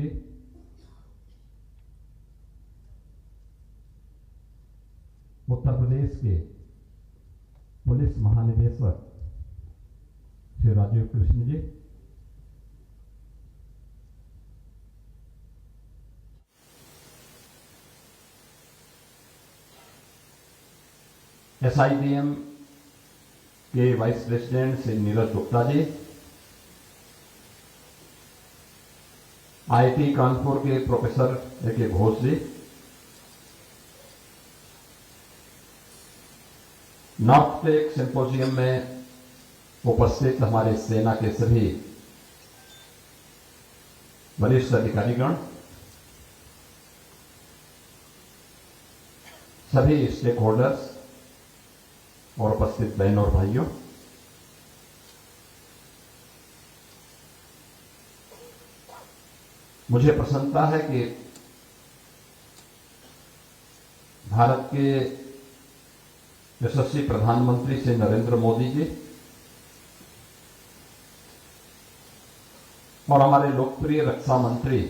जी, उत्तर प्रदेश के पुलिस महानिदेशक श्री राजीव कृष्ण जी, SIDM के vice president Shri Neeraj Gupta ji, IIT Kanpur के प्रोफेसर A.K. घोष जी, नॉर्थ टेक सिंपोजियम में उपस्थित हमारे सेना के सभी वरिष्ठ अधिकारीगण, सभी स्टेक होल्डर्स और उपस्थित बहनों और भाइयों, मुझे प्रसन्नता है कि भारत के यशस्वी प्रधानमंत्री श्री नरेंद्र मोदी जी और हमारे लोकप्रिय रक्षा मंत्री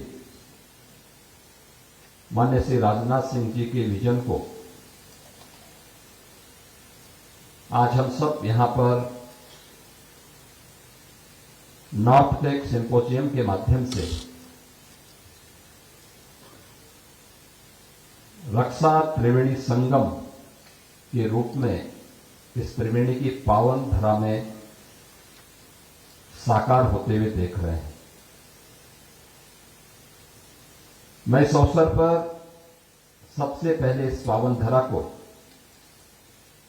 माननीय श्री राजनाथ सिंह जी के विजन को आज हम सब यहां पर नॉर्थ टेक सिंपोजियम के माध्यम से रक्षा त्रिवेणी संगम के रूप में इस त्रिवेणी की पावन धरा में साकार होते हुए देख रहे हैं। मैं इस अवसर पर सबसे पहले इस पावन धरा को,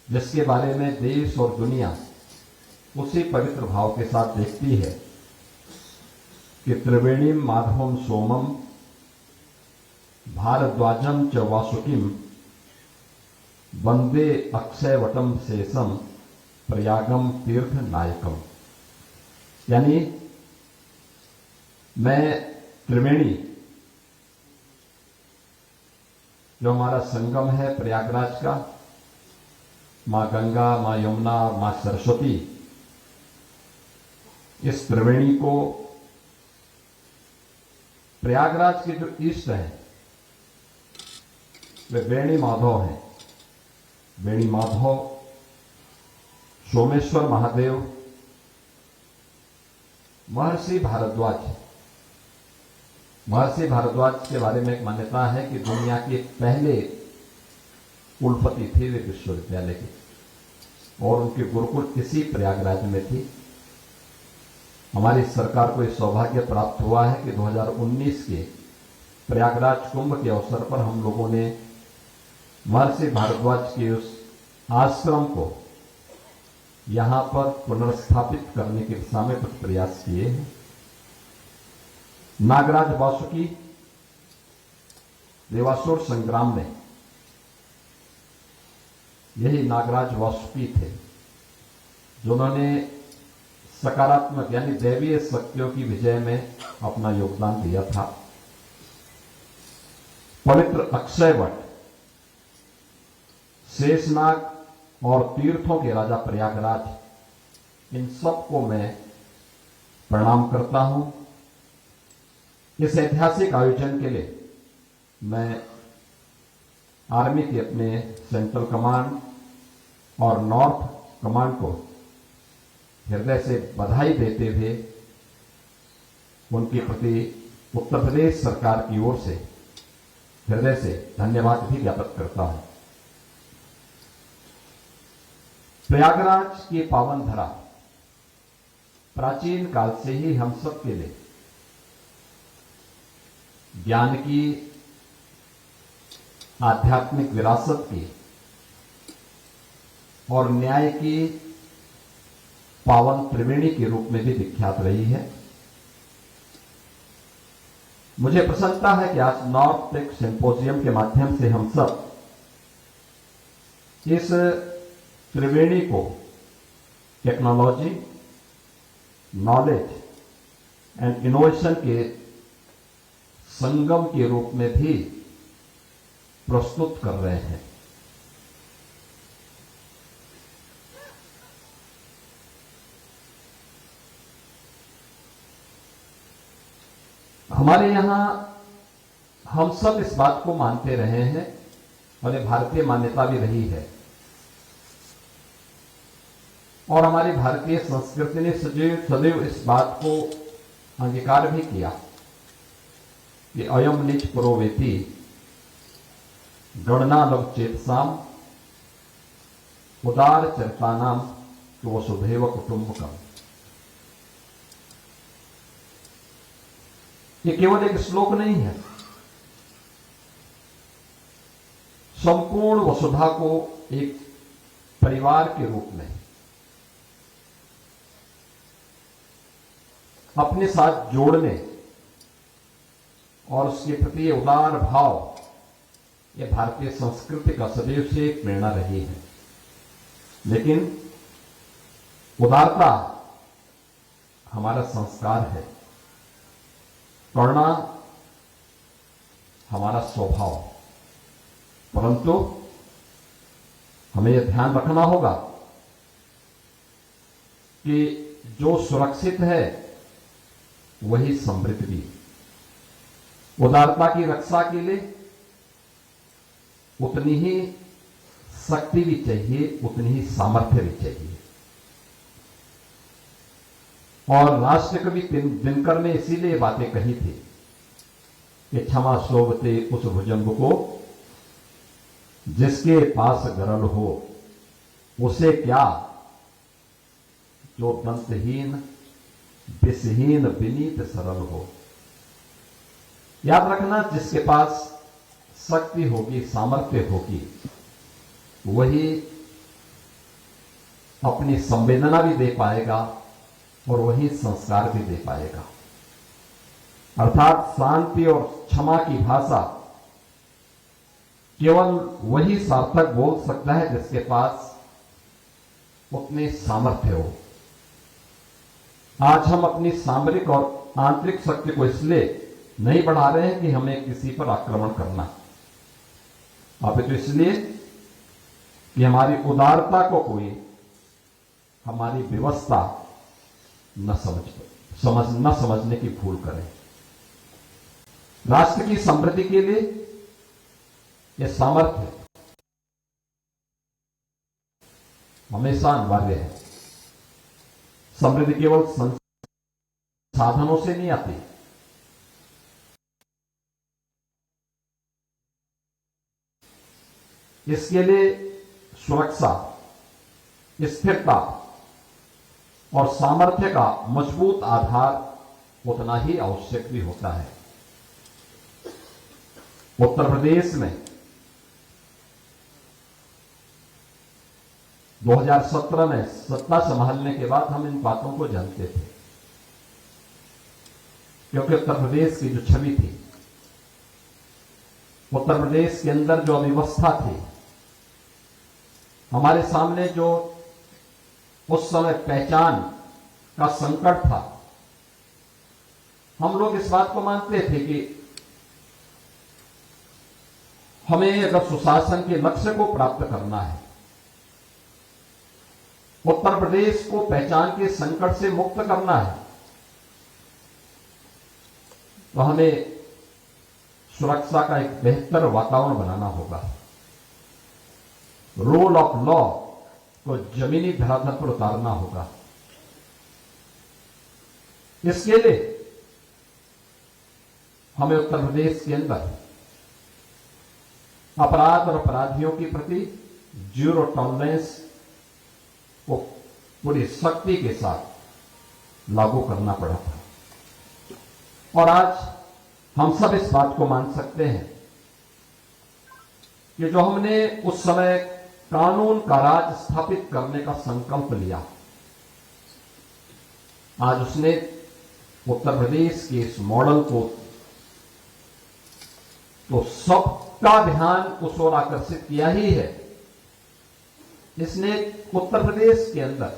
जिसके बारे में देश और दुनिया उसी पवित्र भाव के साथ देखती है कि त्रिवेणीम माधवम सोमम भारद्वाजम च वासुकिम वंदे अक्षयवटम शेषम प्रयागम तीर्थ नायकम, यानी मैं त्रिवेणी जो हमारा संगम है प्रयागराज का, मां गंगा, मां यमुना, मां सरस्वती, इस त्रिवेणी को प्रयागराज के जो ईष्ट हैं वे वेणी माधव हैं। वेणी माधव सोमेश्वर महादेव महर्षि भारद्वाज के बारे में एक मान्यता है कि दुनिया के पहले कुलपति थे वे विश्वविद्यालय के, और उनके गुरुकुल इसी प्रयागराज में थी। हमारी सरकार को यह सौभाग्य प्राप्त हुआ है कि 2019 के प्रयागराज कुंभ के अवसर पर हम लोगों ने महर्षि भारद्वाज के उस आश्रम को यहां पर पुनर्स्थापित करने की दिशा में कुछ प्रयास किए हैं। नागराज वासुकी देवासुर संग्राम में यही नागराज वासुकी थे जिन्होंने सकारात्मक यानी दैवीय शक्तियों की विजय में अपना योगदान दिया था। पवित्र अक्षयवट, शेषनाग और तीर्थों के राजा प्रयागराज, इन सबको मैं प्रणाम करता हूं। इस ऐतिहासिक आयोजन के लिए मैं आर्मी के अपने सेंट्रल कमांड और नॉर्थ कमांड को हृदय से बधाई देते हुए उनके प्रति उत्तर प्रदेश सरकार की ओर से हृदय से धन्यवाद भी ज्ञापित करता हूं। प्रयागराज की पावन धरा प्राचीन काल से ही हम सब के लिए ज्ञान की, आध्यात्मिक विरासत की और न्याय की पावन त्रिवेणी के रूप में भी विख्यात रही है। मुझे प्रसन्नता है कि आज नॉर्थ टेक सिंपोजियम के माध्यम से हम सब इस त्रिवेणी को टेक्नोलॉजी, नॉलेज एंड इनोवेशन के संगम के रूप में भी प्रस्तुत कर रहे हैं। हमारे यहां हम सब इस बात को मानते रहे हैं और ये भारतीय मान्यता भी रही है और हमारी भारतीय संस्कृति ने सदैव इस बात को अंगीकार भी किया कि अयम निज पुरोवेति गणनालव चेतसाम उदार चरितानाम वसुधैव कुटुंबकम। ये केवल एक श्लोक नहीं है, संपूर्ण वसुधा को एक परिवार के रूप में अपने साथ जोड़ने और उसके प्रति उदार भाव, यह भारतीय संस्कृति का सदैव से एक प्रेरणा रही है। लेकिन उदारता हमारा संस्कार है, करुणा हमारा स्वभाव, परंतु हमें यह ध्यान रखना होगा कि जो सुरक्षित है वही समृद्ध भी। उदारता की रक्षा के लिए उतनी ही शक्ति भी चाहिए, उतनी ही सामर्थ्य भी चाहिए। और राष्ट्रकवि दिनकर ने इसीलिए बातें कही थी कि क्षमा शोभते उस भुजंग को जिसके पास गरल हो, उसे क्या जो दंतहीन विषहीन विनीत सरल हो। याद रखना, जिसके पास शक्ति होगी, सामर्थ्य होगी, वही अपनी संवेदना भी दे पाएगा और वही संस्कार भी दे पाएगा। अर्थात शांति और क्षमा की भाषा केवल वही सार्थक बोल सकता है जिसके पास उतने सामर्थ्य हो। आज हम अपनी सामरिक और आंतरिक शक्ति को इसलिए नहीं बढ़ा रहे हैं कि हमें किसी पर आक्रमण करना, अब तो इसलिए कि हमारी उदारता को कोई हमारी व्यवस्था न समझने की भूल करे। राष्ट्र की समृद्धि के लिए यह सामर्थ्य हमेशा अनिवार्य है। समृद्धि केवल संसाधनों से नहीं आती, इसके लिए सुरक्षा, स्थिरता और सामर्थ्य का मजबूत आधार उतना ही आवश्यक भी होता है। उत्तर प्रदेश में 2017 में सत्ता संभालने के बाद हम इन बातों को जानते थे, क्योंकि उत्तर प्रदेश की जो छवि थी, उत्तर प्रदेश के अंदर जो अव्यवस्था थी, हमारे सामने जो उस समय पहचान का संकट था, हम लोग इस बात को मानते थे कि हमें अगर सुशासन के लक्ष्य को प्राप्त करना है, उत्तर प्रदेश को पहचान के संकट से मुक्त करना है, तो हमें सुरक्षा का एक बेहतर वातावरण बनाना होगा। रूल ऑफ लॉ को जमीनी धरातल पर उतारना होगा। इसके लिए हमें उत्तर प्रदेश के अंदर अपराध और अपराधियों के प्रति जीरो टॉलरेंस को पूरी शक्ति के साथ लागू करना पड़ा था। और आज हम सब इस बात को मान सकते हैं कि जो हमने उस समय कानून का राज स्थापित करने का संकल्प लिया, आज उसने उत्तर प्रदेश के इस मॉडल को तो सबका ध्यान उस ओर आकर्षित किया ही है। इसने उत्तर प्रदेश के अंदर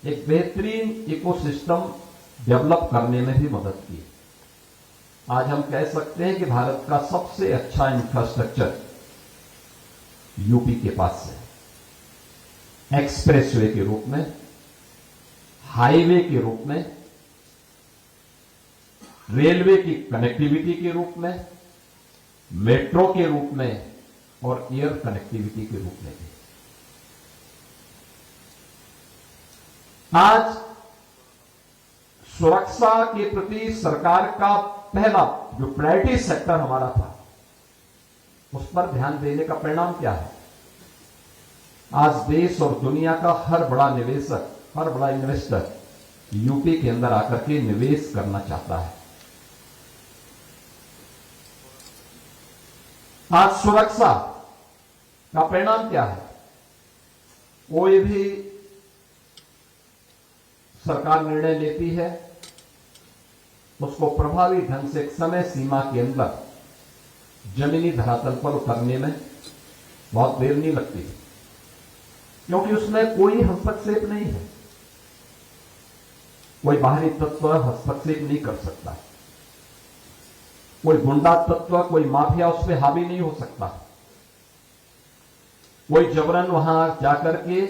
एक बेहतरीन इकोसिस्टम डेवलप करने में भी मदद की। आज हम कह सकते हैं कि भारत का सबसे अच्छा इंफ्रास्ट्रक्चर यूपी के पास है। एक्सप्रेसवे के रूप में, हाईवे के रूप में, रेलवे की कनेक्टिविटी के रूप में, मेट्रो के रूप में और एयर कनेक्टिविटी के रूप में भी। आज सुरक्षा के प्रति सरकार का पहला जो प्रायोरिटी सेक्टर हमारा था, उस पर ध्यान देने का परिणाम क्या है? आज देश और दुनिया का हर बड़ा निवेशक, हर बड़ा इन्वेस्टर यूपी के अंदर आकर के निवेश करना चाहता है। आज सुरक्षा का परिणाम क्या है? कोई भी सरकार निर्णय लेती है, उसको प्रभावी ढंग से एक समय सीमा के अंदर जमीनी धरातल पर उतरने में बहुत देर नहीं लगती, क्योंकि उसमें कोई हस्तक्षेप नहीं है। कोई बाहरी तत्व हस्तक्षेप नहीं कर सकता, कोई गुंडा तत्व, कोई माफिया उस पर हावी नहीं हो सकता, कोई जबरन वहां जाकर के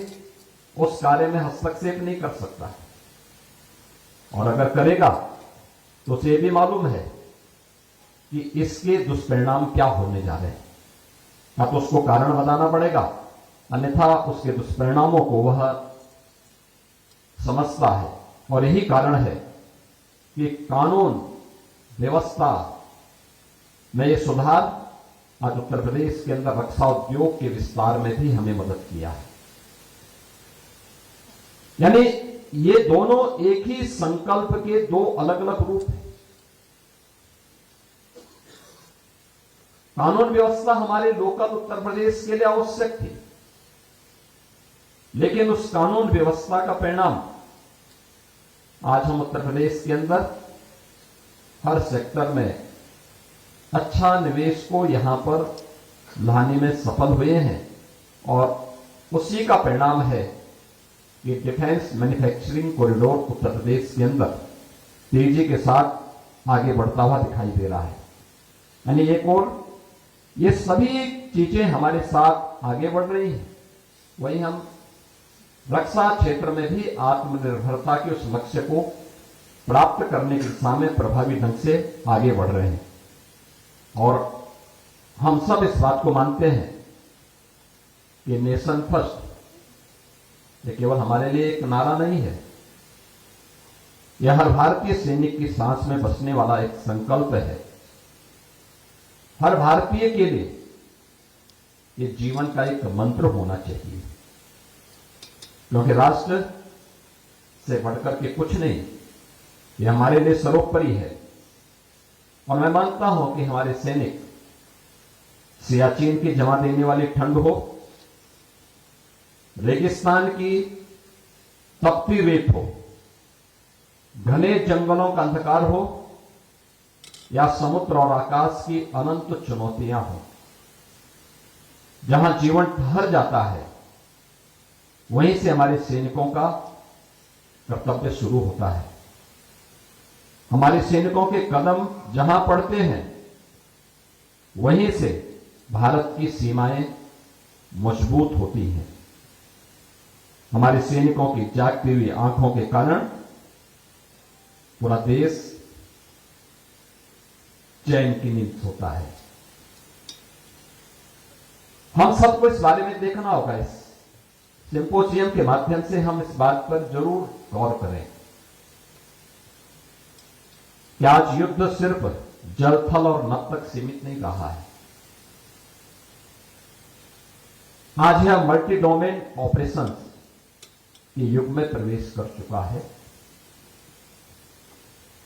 उस कार्य में हस्तक्षेप नहीं कर सकता। और अगर करेगा तो उसे यह भी मालूम है कि इसके दुष्परिणाम क्या होने जा रहे हैं। या तो उसको कारण बताना पड़ेगा, अन्यथा उसके दुष्परिणामों को वह समझता है। और यही कारण है कि कानून व्यवस्था में ये सुधार आज उत्तर प्रदेश के अंदर रक्षा उद्योग के विस्तार में भी हमें मदद किया है। यानी ये दोनों एक ही संकल्प के दो अलग अलग रूप हैं। कानून व्यवस्था हमारे लोकल उत्तर प्रदेश के लिए आवश्यक थी, लेकिन उस कानून व्यवस्था का परिणाम आज हम उत्तर प्रदेश के अंदर हर सेक्टर में अच्छा निवेश को यहां पर लाने में सफल हुए हैं। और उसी का परिणाम है कि defence manufacturing corridor Uttar Pradesh के अंदर तेजी के साथ आगे बढ़ता हुआ दिखाई दे रहा है। यानी एक और ये सभी चीजें हमारे साथ आगे बढ़ रही हैं। वहीं हम रक्षा क्षेत्र में भी आत्मनिर्भरता के उस लक्ष्य को प्राप्त करने की दिशा में प्रभावी ढंग से आगे बढ़ रहे हैं। और हम सब इस बात को मानते हैं कि नेशन फर्स्ट ये केवल हमारे लिए एक नारा नहीं है, यह हर भारतीय सैनिक की सांस में बसने वाला एक संकल्प है। हर भारतीय के लिए ये जीवन का एक मंत्र होना चाहिए, क्योंकि राष्ट्र से बढ़कर के कुछ नहीं, ये हमारे लिए सर्वोपरि है। और मैं मानता हूं कि हमारे सैनिक सियाचिन की जमा देने वाली ठंड हो, रेगिस्तान की तपती रेत हो, घने जंगलों का अंधकार हो, या समुद्र और आकाश की अनंत चुनौतियां हो, जहां जीवन ठहर जाता है, वहीं से हमारे सैनिकों का कर्तव्य शुरू होता है। हमारे सैनिकों के कदम जहां पड़ते हैं, वहीं से भारत की सीमाएं मजबूत होती हैं। हमारे सैनिकों की जागती हुई आंखों के कारण पूरा देश चैन की नींद सोता है। हम सबको इस बारे में देखना होगा। इस सिंपोजियम के माध्यम से हम इस बात पर जरूर गौर करें कि आज युद्ध सिर्फ जल, थल और नभ तक सीमित नहीं रहा है। आज यह मल्टी डोमेन ऑपरेशन के युग में प्रवेश कर चुका है।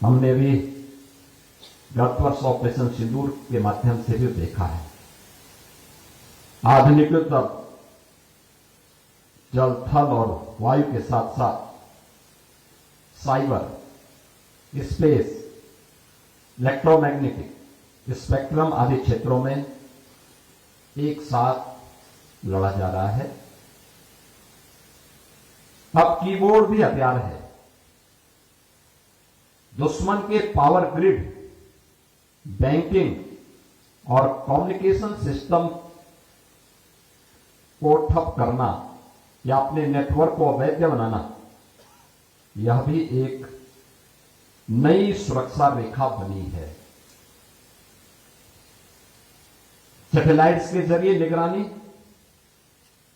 हमने भी गत वर्ष ऑपरेशन सिंदूर के माध्यम से भी देखा है। आधुनिक युद्ध अब जल, थल और वायु के साथ साथ साइबर, स्पेस, इलेक्ट्रोमैग्नेटिक स्पेक्ट्रम आदि क्षेत्रों में एक साथ लड़ा जा रहा है। अब कीबोर्ड भी हथियार है। दुश्मन के पावर ग्रिड, बैंकिंग और कम्युनिकेशन सिस्टम को ठप करना या अपने नेटवर्क को अवैध बनाना, यह भी एक नई सुरक्षा रेखा बनी है। सैटेलाइट्स के जरिए निगरानी,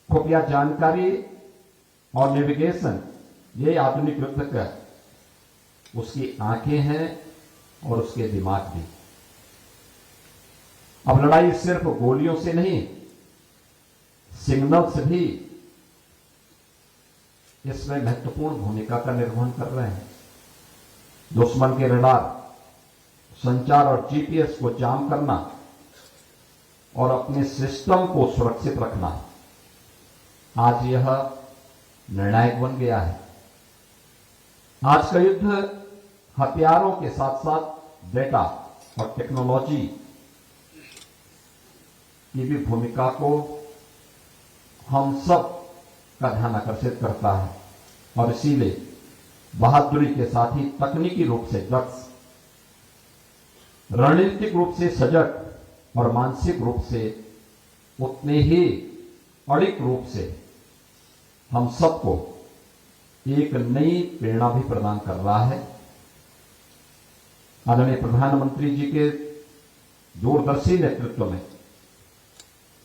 खुफिया जानकारी और नेविगेशन, ये आधुनिक युद्ध का उसकी आंखें हैं और उसके दिमाग भी। अब लड़ाई सिर्फ गोलियों से नहीं, सिग्नल्स भी इसमें महत्वपूर्ण भूमिका का निर्वहन कर रहे हैं। दुश्मन के रडार, संचार और जीपीएस को जाम करना और अपने सिस्टम को सुरक्षित रखना आज यह निर्णायक बन गया है। आज का युद्ध हथियारों के साथ साथ डेटा और टेक्नोलॉजी की भी भूमिका को हम सब का ध्यान आकर्षित करता है और इसीलिए बहादुरी के साथ ही तकनीकी रूप से दक्ष, रणनीतिक रूप से सजग और मानसिक रूप से उतने ही अड़िग रूप से हम सबको एक नई प्रेरणा भी प्रदान कर रहा है। आदरणीय प्रधानमंत्री जी के दूरदर्शी नेतृत्व में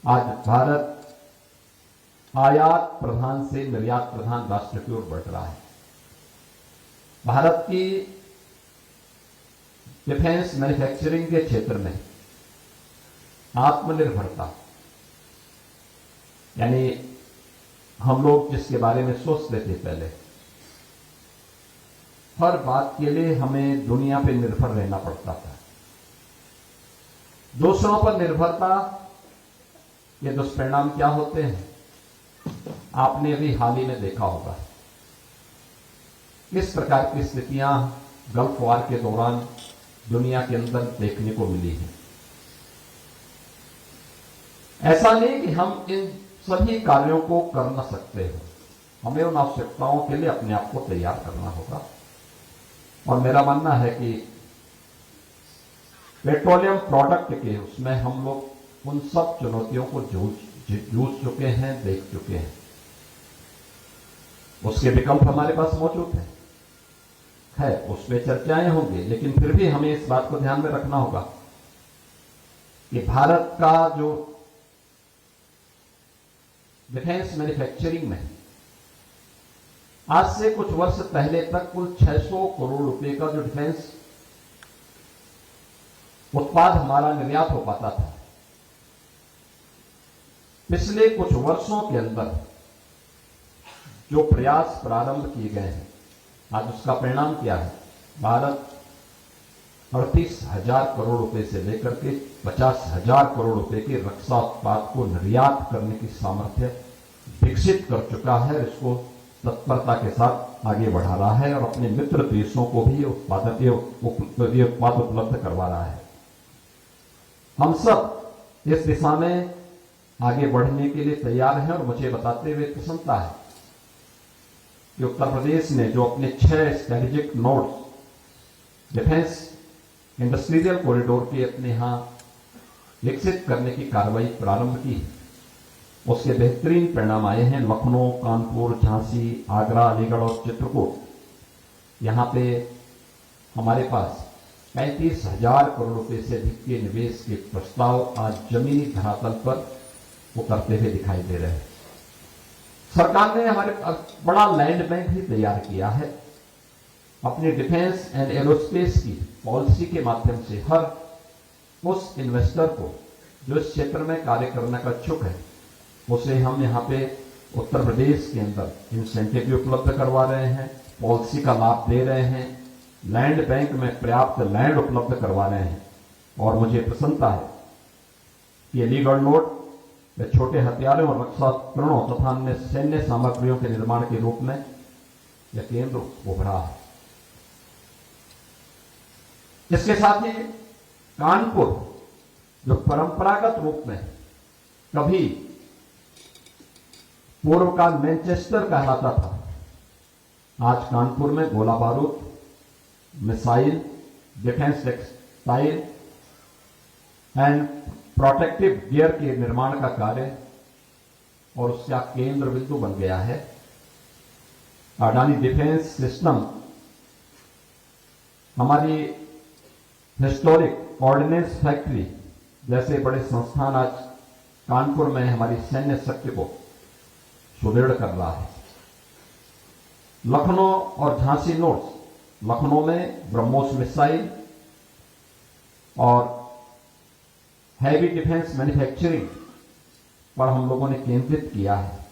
आज भारत आयात प्रधान से निर्यात प्रधान राष्ट्र की ओर बढ़ रहा है। भारत की डिफेंस मैन्युफैक्चरिंग के क्षेत्र में आत्मनिर्भरता, यानी हम लोग जिसके बारे में सोचते थे पहले, हर बात के लिए हमें दुनिया पे निर्भर रहना पड़ता था। दूसरों पर निर्भरता, ये दुष्परिणाम क्या होते हैं आपने अभी हाल ही में देखा होगा। किस प्रकार की स्थितियां गल्फ वार के दौरान दुनिया के अंदर देखने को मिली है। ऐसा नहीं कि हम इन सभी कार्यों को कर न सकते हो, हमें उन आवश्यकताओं के लिए अपने आप को तैयार करना होगा। और मेरा मानना है कि पेट्रोलियम प्रोडक्ट के उसमें हम लोग उन सब चुनौतियों को जूझ चुके हैं, देख चुके हैं। उसके विकल्प हमारे पास मौजूद हैं। है उसमें चर्चाएं होंगी, लेकिन फिर भी हमें इस बात को ध्यान में रखना होगा कि भारत का जो डिफेंस मैन्युफैक्चरिंग में आज से कुछ वर्ष पहले तक कुल 600 करोड़ रुपए का जो डिफेंस उत्पाद हमारा निर्यात हो पाता था, पिछले कुछ वर्षों के अंदर जो प्रयास प्रारंभ किए गए हैं, आज उसका परिणाम क्या है। भारत 38,000 करोड़ रुपए से लेकर के 50,000 करोड़ रुपए के रक्षा उत्पाद को निर्यात करने की सामर्थ्य विकसित कर चुका है। इसको तत्परता के साथ आगे बढ़ा रहा है और अपने मित्र देशों को भी ये उत्पाद उपलब्ध करवा रहा है। हम सब इस दिशा में आगे बढ़ने के लिए तैयार हैं और मुझे बताते हुए प्रसन्नता है कि उत्तर प्रदेश ने जो अपने 6 strategic nodes defence industrial corridor के अपने यहां विकसित करने की कार्रवाई प्रारंभ की, उसके बेहतरीन परिणाम आए हैं। लखनऊ, कानपुर, झांसी, आगरा, अलीगढ़ और चित्रकूट, यहां पे हमारे पास 35,000 करोड़ रुपए से अधिक के निवेश के प्रस्ताव आज जमीनी धरातल पर उतरते हुए दिखाई दे रहे हैं। सरकार ने हमारे बड़ा लैंड बैंक भी तैयार किया है। अपनी डिफेंस एंड एरोस्पेस की पॉलिसी के माध्यम से हर उस इन्वेस्टर को जो इस क्षेत्र में कार्य करने का इच्छुक है, उसे हम यहाँ पे उत्तर प्रदेश के अंदर इंसेंटिव भी उपलब्ध करवा रहे हैं, पॉलिसी का लाभ दे रहे हैं, लैंड बैंक में पर्याप्त लैंड उपलब्ध करवा रहे हैं। और मुझे प्रसन्नता है कि अलीगढ़ नोट वे छोटे हथियारों और रक्षा उपकरणों तथा अन्य सैन्य सामग्रियों के निर्माण के रूप में यह केंद्र उभरा है। इसके साथ ही कानपुर, जो परंपरागत रूप में कभी पूर्व का मैनचेस्टर कहलाता था, आज कानपुर में गोला बारूद, missile, defence textile and protective gear के निर्माण का कार्य और उसका केंद्र बिंदु बन गया है। अडानी डिफेंस सिस्टम हमारी हिस्टोरिक ऑर्डिनेंस फैक्ट्री जैसे बड़े संस्थान आज कानपुर में हमारी सैन्य शक्ति को सुदृढ़ कर रहा है। लखनऊ और झांसी नोट्स, लखनऊ में ब्रह्मोस मिसाइल और हैवी डिफेंस मैन्युफैक्चरिंग पर हम लोगों ने केंद्रित किया है।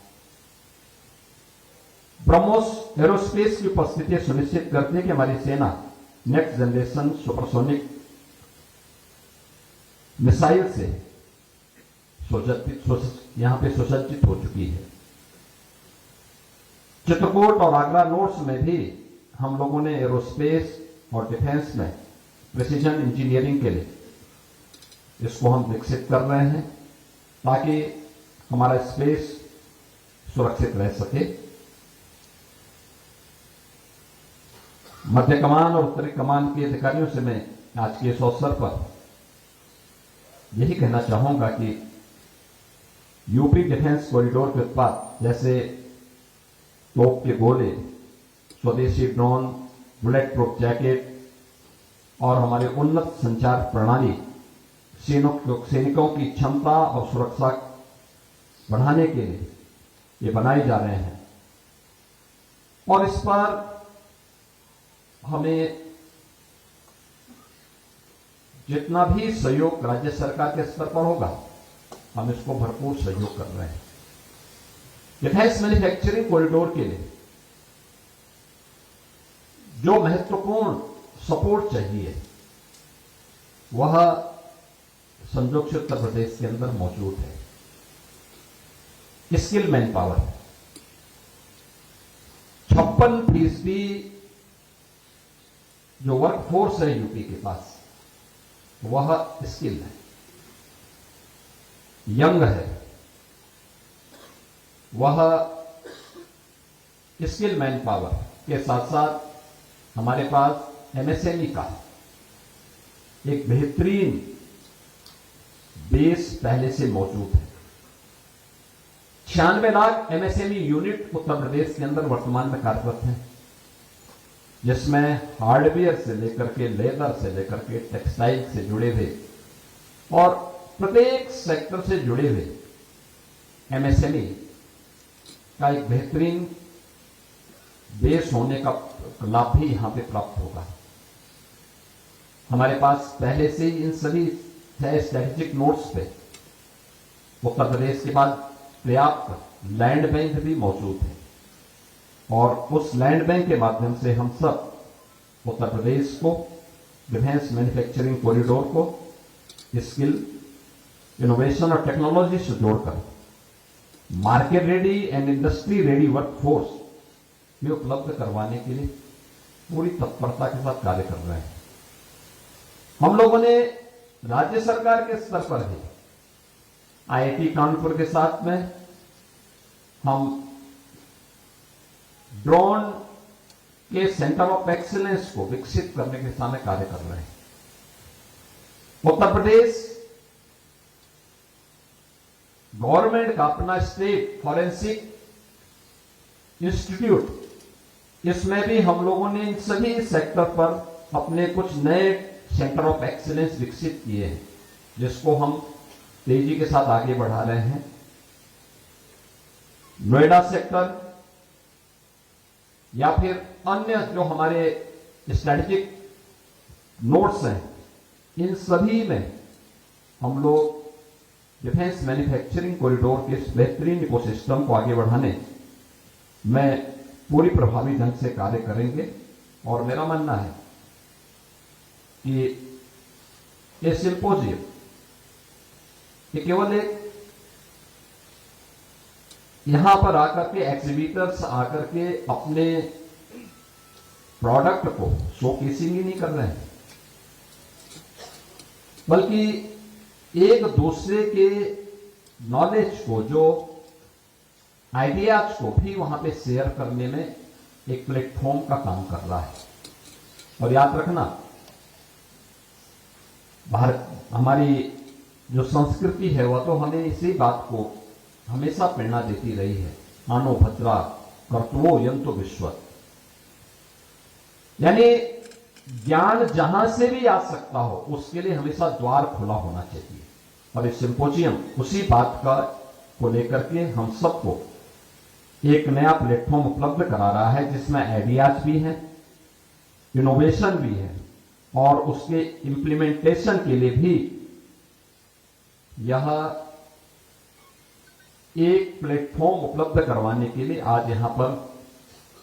ब्रह्मोस एरोस्पेस की उपस्थिति सुनिश्चित करती है कि हमारी सेना नेक्स्ट जनरेशन सुपरसोनिक मिसाइल से यहां पे सुसज्जित हो चुकी है। चित्रकूट और आगरा नोट्स में भी हम लोगों ने एरोस्पेस और डिफेंस में प्रिसीजन इंजीनियरिंग के लिए इसको हम विकसित कर रहे हैं ताकि हमारा स्पेस सुरक्षित रह सके। मध्य कमान और उत्तरी कमान के अधिकारियों से मैं आज के इस अवसर पर यही कहना चाहूंगा कि यूपी डिफेंस कॉरिडोर के उत्पाद जैसे तोप के गोले, स्वदेशी ड्रोन, बुलेट प्रूफ जैकेट और हमारे उन्नत संचार प्रणाली सैनिकों की क्षमता और सुरक्षा बढ़ाने के लिए ये बनाए जा रहे हैं और इस पर हमें जितना भी सहयोग राज्य सरकार के स्तर पर होगा हम इसको भरपूर सहयोग कर रहे हैं। डिफेंस मैन्युफैक्चरिंग कॉरिडोर के लिए जो महत्वपूर्ण सपोर्ट चाहिए वह संयोग से उत्तर प्रदेश के अंदर मौजूद है। स्किल मैन पावर 56% जो वर्क फोर्स है यूपी के पास वह स्किल है, यंग है, वह स्किल मैन पावर के साथ साथ हमारे पास एमएसएमई का एक बेहतरीन बेस पहले से मौजूद है। 96 लाख एमएसएमई यूनिट उत्तर प्रदेश के अंदर वर्तमान में कार्यरत हैं, जिसमें हार्डवेयर से लेकर के लेदर से लेकर के टेक्सटाइल से जुड़े हुए और प्रत्येक सेक्टर से जुड़े हुए एमएसएमई का एक बेहतरीन बेस होने का लाभ भी यहां पे प्राप्त होगा। हमारे पास पहले से ही इन सभी स्ट्रेटेजिक नोट्स पे उत्तर प्रदेश के बाद पर्याप्त लैंड बैंक भी मौजूद है और उस लैंड बैंक के माध्यम से हम सब उत्तर प्रदेश को डिफेंस मैन्युफैक्चरिंग कॉरिडोर को स्किल, इनोवेशन और टेक्नोलॉजी से जोड़कर market ready and industry ready work force में उपलब्ध करवाने के लिए पूरी तत्परता के साथ कार्य कर रहे हैं। हम लोगों ने राज्य सरकार के स्तर पर भी आईआईटी कानपुर के साथ में हम ड्रोन के सेंटर ऑफ एक्सीलेंस को विकसित करने के दिशा में कार्य कर रहे हैं। उत्तर प्रदेश गवर्नमेंट का अपना स्टेट फॉरेंसिक इंस्टीट्यूट, इसमें भी हम लोगों ने इन सभी सेक्टर पर अपने कुछ नए सेंटर ऑफ एक्सीलेंस विकसित किए हैं, जिसको हम तेजी के साथ आगे बढ़ा रहे हैं। नोएडा सेक्टर या फिर अन्य जो हमारे स्ट्रेटेजिक नोट्स हैं, इन सभी में हम लोग डिफेंस मैन्युफैक्चरिंग कॉरिडोर के इस बेहतरीन इकोसिस्टम को आगे बढ़ाने में पूरी प्रभावी ढंग से कार्य करेंगे। और मेरा मानना है कि ये सिंपोजियम ये केवल एक यहां पर आकर के एग्जीबिटर्स आकर के अपने प्रोडक्ट को शोकेसिंग ही नहीं कर रहे हैं, बल्कि एक दूसरे के नॉलेज को, जो आइडियाज को भी वहां पे शेयर करने में एक प्लेटफॉर्म का काम कर रहा है। और याद रखना, भारत हमारी जो संस्कृति है वह तो हमें इसी बात को हमेशा प्रेरणा देती रही है, मानो भद्रा कर्तव्यो यंतो विश्वत, यानी ज्ञान जहां से भी आ सकता हो उसके लिए हमेशा द्वार खुला होना चाहिए। और इस सिंपोजियम उसी बात का को लेकर के हम सबको एक नया प्लेटफॉर्म उपलब्ध करा रहा है, जिसमें आइडियाज भी हैं, इनोवेशन भी है, और उसके इंप्लीमेंटेशन के लिए भी यह एक प्लेटफॉर्म उपलब्ध करवाने के लिए आज यहां पर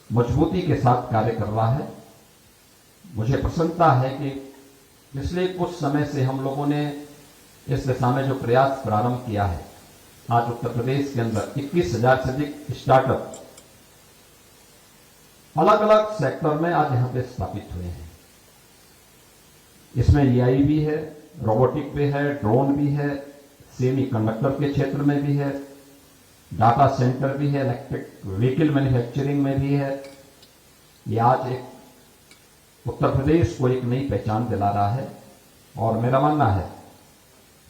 मजबूती के साथ कार्य कर रहा है। मुझे प्रसन्नता है कि पिछले कुछ समय से हम लोगों ने इस दिशा में जो प्रयास प्रारंभ किया है, आज उत्तर प्रदेश के अंदर 21,000 से अधिक स्टार्टअप अलग अलग सेक्टर में आज यहां पे स्थापित हुए हैं। इसमें एआई भी है, रोबोटिक भी है, ड्रोन भी है, सेमी कंडक्टर के क्षेत्र में भी है, डाटा सेंटर भी है, इलेक्ट्रिक व्हीकल मैन्युफैक्चरिंग में भी है। ये आज एक उत्तर प्रदेश को एक नई पहचान दिला रहा है। और मेरा मानना है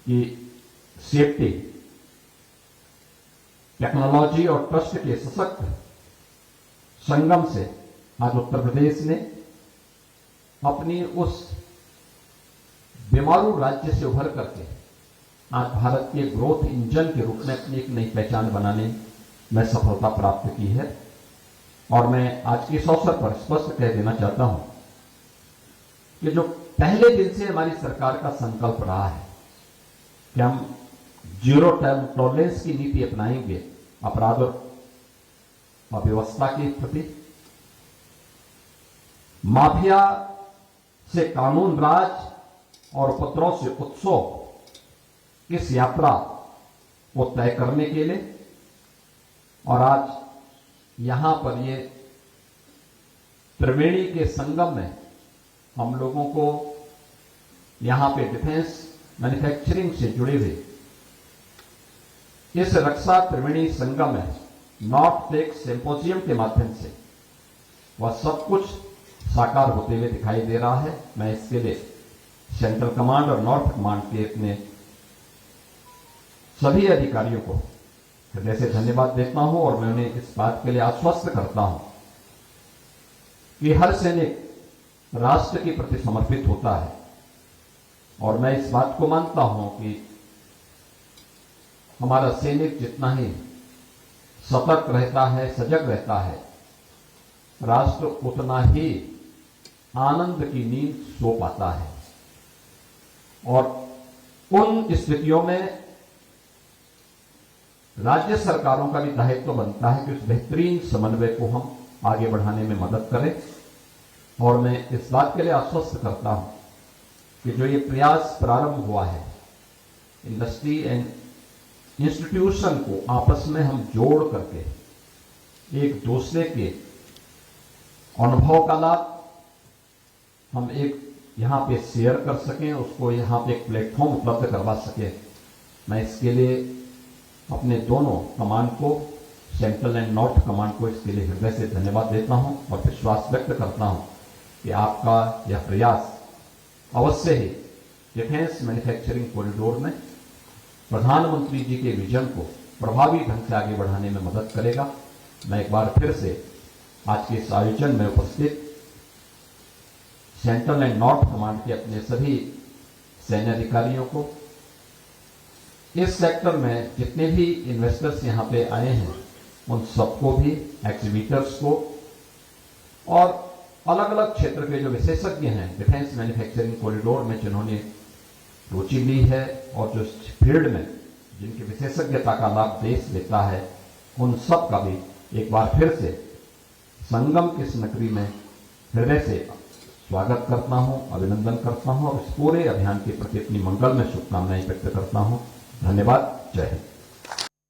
कि सेफ्टी, टेक्नोलॉजी और ट्रस्ट के सशक्त संगम से आज उत्तर प्रदेश ने अपनी उस बीमारू राज्य से उभर करके आज भारत के ग्रोथ इंजन के रूप में अपनी एक नई पहचान बनाने में सफलता प्राप्त की है। और मैं आज के इस अवसर पर स्पष्ट कह देना चाहता हूं कि जो पहले दिन से हमारी सरकार का संकल्प रहा है कि हम जीरो टॉलरेंस की नीति अपनाएंगे अपराध और अव्यवस्था के प्रति, माफिया से कानून राज और उपद्रव से उत्सव इस यात्रा को तय करने के लिए। और आज यहां पर ये त्रिवेणी के संगम में हम लोगों को यहां पे डिफेंस मैन्युफैक्चरिंग से जुड़े हुए इस रक्षा त्रिवेणी संगम में नॉर्थ टेक सिंपोजियम के माध्यम से वह सब कुछ साकार होते हुए दिखाई दे रहा है। मैं इसके लिए सेंट्रल कमांड और नॉर्थ कमांड के अपने सभी अधिकारियों को हृदय से धन्यवाद देता हूं। और मैं उन्हें इस बात के लिए आश्वस्त करता हूं कि हर सैनिक राष्ट्र के प्रति समर्पित होता है। और मैं इस बात को मानता हूं कि हमारा सैनिक जितना ही सतर्क रहता है, सजग रहता है, राष्ट्र उतना ही आनंद की नींद सो पाता है। और उन स्थितियों में राज्य सरकारों का भी दायित्व बनता है कि उस बेहतरीन समन्वय को हम आगे बढ़ाने में मदद करें। और मैं इस बात के लिए आश्वस्त करता हूं कि जो ये प्रयास प्रारंभ हुआ है, इंडस्ट्री एंड इंस्टीट्यूशन को आपस में हम जोड़ करके एक दूसरे के अनुभव का लाभ हम एक यहां पे शेयर कर सकें, उसको यहां पे एक प्लेटफॉर्म उपलब्ध करवा सकें। मैं इसके लिए अपने दोनों कमांड को, सेंट्रल एंड नॉर्थ कमांड को, इसके लिए हृदय से धन्यवाद देता हूं और विश्वास व्यक्त करता हूं कि आपका यह प्रयास अवश्य ही डिफेंस मैन्युफैक्चरिंग कॉरिडोर में प्रधानमंत्री जी के विजन को प्रभावी ढंग से आगे बढ़ाने में मदद करेगा। मैं एक बार फिर से आज के इस आयोजन में उपस्थित सेंट्रल एंड नॉर्थ कमांड के अपने सभी सैन्य अधिकारियों को, इस सेक्टर में जितने भी इन्वेस्टर्स यहां पे आए हैं उन सबको भी, एग्जीबिटर्स को, और अलग अलग क्षेत्र के जो विशेषज्ञ हैं डिफेंस मैन्युफैक्चरिंग कॉरिडोर में जिन्होंने रुचि ली है और जो फील्ड में जिनकी विशेषज्ञता का लाभ देश लेता है, उन सब का भी एक बार फिर से संगम की इस नगरी में हृदय से स्वागत करता हूं, अभिनंदन करता हूं और इस पूरे अभियान के प्रति अपनी मंगलमय शुभकामनाएं व्यक्त करता हूं। धन्यवाद। जय हिंद।